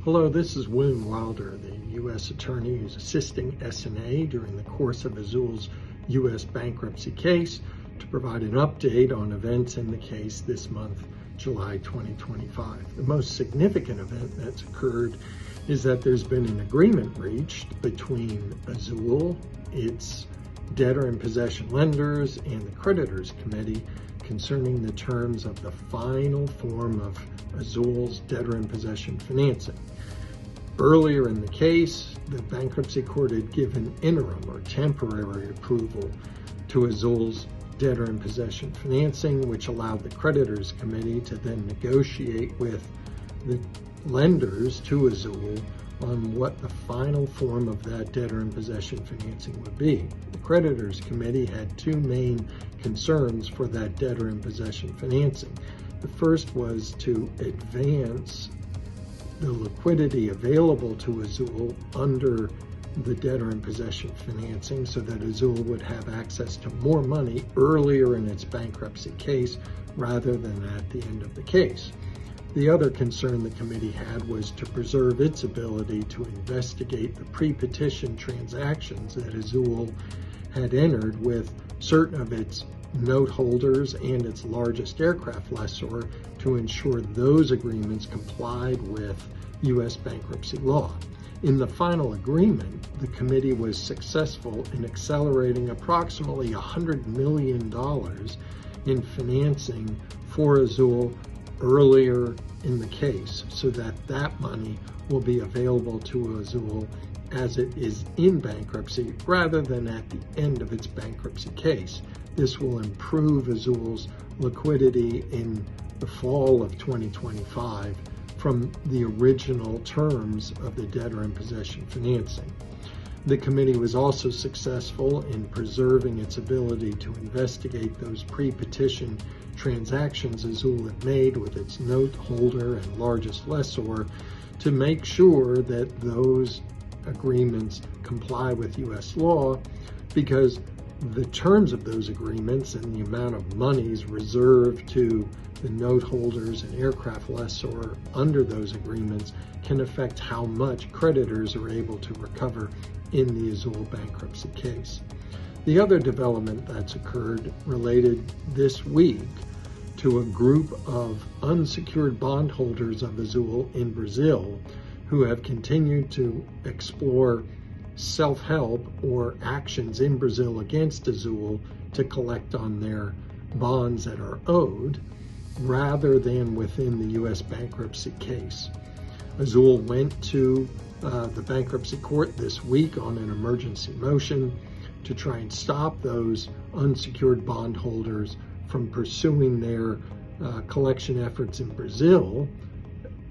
Hello, this is William Wilder, the U.S. Attorney who's assisting SNA during the course of Azul's U.S. bankruptcy case to provide an update on events in the case this month, July 2025. The most significant event that's occurred is that there's been an agreement reached between Azul, its debtor-in-possession lenders, and the creditors committee concerning the terms of the final form of Azul's debtor-in-possession financing. Earlier in the case, the bankruptcy court had given interim or temporary approval to Azul's debtor-in-possession financing, which allowed the creditors committee to then negotiate with the lenders to Azul on what the final form of that debtor-in-possession financing would be. The creditors committee had two main concerns for that debtor-in-possession financing. The first was to advance the liquidity available to Azul under the debtor-in-possession financing so that Azul would have access to more money earlier in its bankruptcy case rather than at the end of the case. The other concern the committee had was to preserve its ability to investigate the pre-petition transactions that Azul had entered with certain of its note holders and its largest aircraft lessor to ensure those agreements complied with U.S. bankruptcy law. In the final agreement, the committee was successful in accelerating approximately $100 million in financing for Azul earlier in the case so that that money will be available to Azul as it is in bankruptcy rather than at the end of its bankruptcy case. This will improve Azul's liquidity in the fall of 2025 from the original terms of the debtor-in-possession financing. The committee was also successful in preserving its ability to investigate those pre-petition transactions Azul had made with its note holder and largest lessor to make sure that those agreements comply with U.S. law, because the terms of those agreements and the amount of monies reserved to the note holders and aircraft lessor under those agreements can affect how much creditors are able to recover in the Azul bankruptcy case. The other development that's occurred related this week to a group of unsecured bondholders of Azul in Brazil who have continued to explore self-help or actions in Brazil against Azul to collect on their bonds that are owed rather than within the U.S. bankruptcy case. Azul went to the bankruptcy court this week on an emergency motion to try and stop those unsecured bondholders from pursuing their collection efforts in Brazil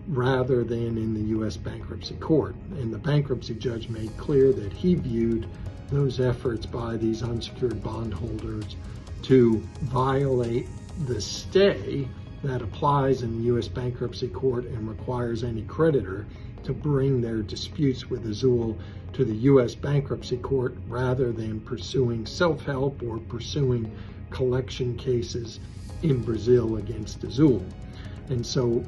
rather than in the U.S. bankruptcy court. And the bankruptcy judge made clear that he viewed those efforts by these unsecured bondholders to violate the stay that applies in the U.S. bankruptcy court and requires any creditor to bring their disputes with Azul to the U.S. bankruptcy court rather than pursuing self-help or pursuing collection cases in Brazil against Azul. And so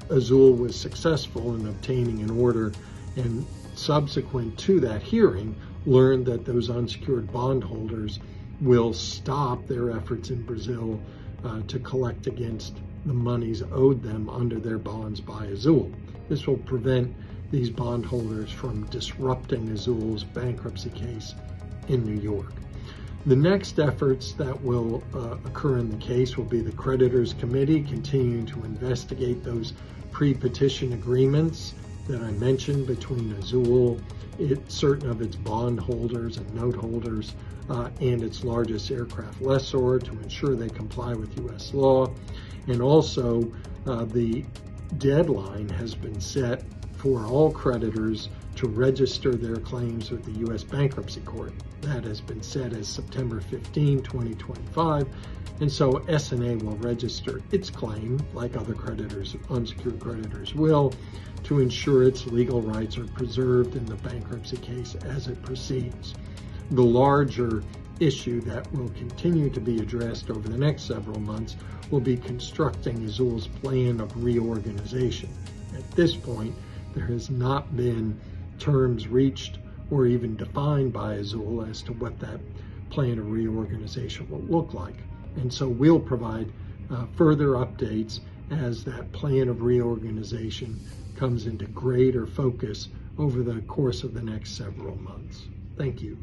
Azul was successful in obtaining an order, and subsequent to that hearing learned that those unsecured bondholders will stop their efforts in Brazil to collect against the monies owed them under their bonds by Azul. This will prevent these bondholders from disrupting Azul's bankruptcy case in New York. The next efforts that will occur in the case will be the creditors committee continuing to investigate those pre-petition agreements that I mentioned between Azul, certain of its bondholders and note holders, and its largest aircraft lessor to ensure they comply with U.S. law. And also the deadline has been set for all creditors to register their claims with the U.S. bankruptcy court. That has been set as September 15, 2025. And so SNA will register its claim, like other creditors, unsecured creditors will, to ensure its legal rights are preserved in the bankruptcy case as it proceeds. The larger issue that will continue to be addressed over the next several months will be constructing Azul's plan of reorganization. At this point, there has not been terms reached or even defined by Azul as to what that plan of reorganization will look like. And so we'll provide further updates as that plan of reorganization comes into greater focus over the course of the next several months. Thank you.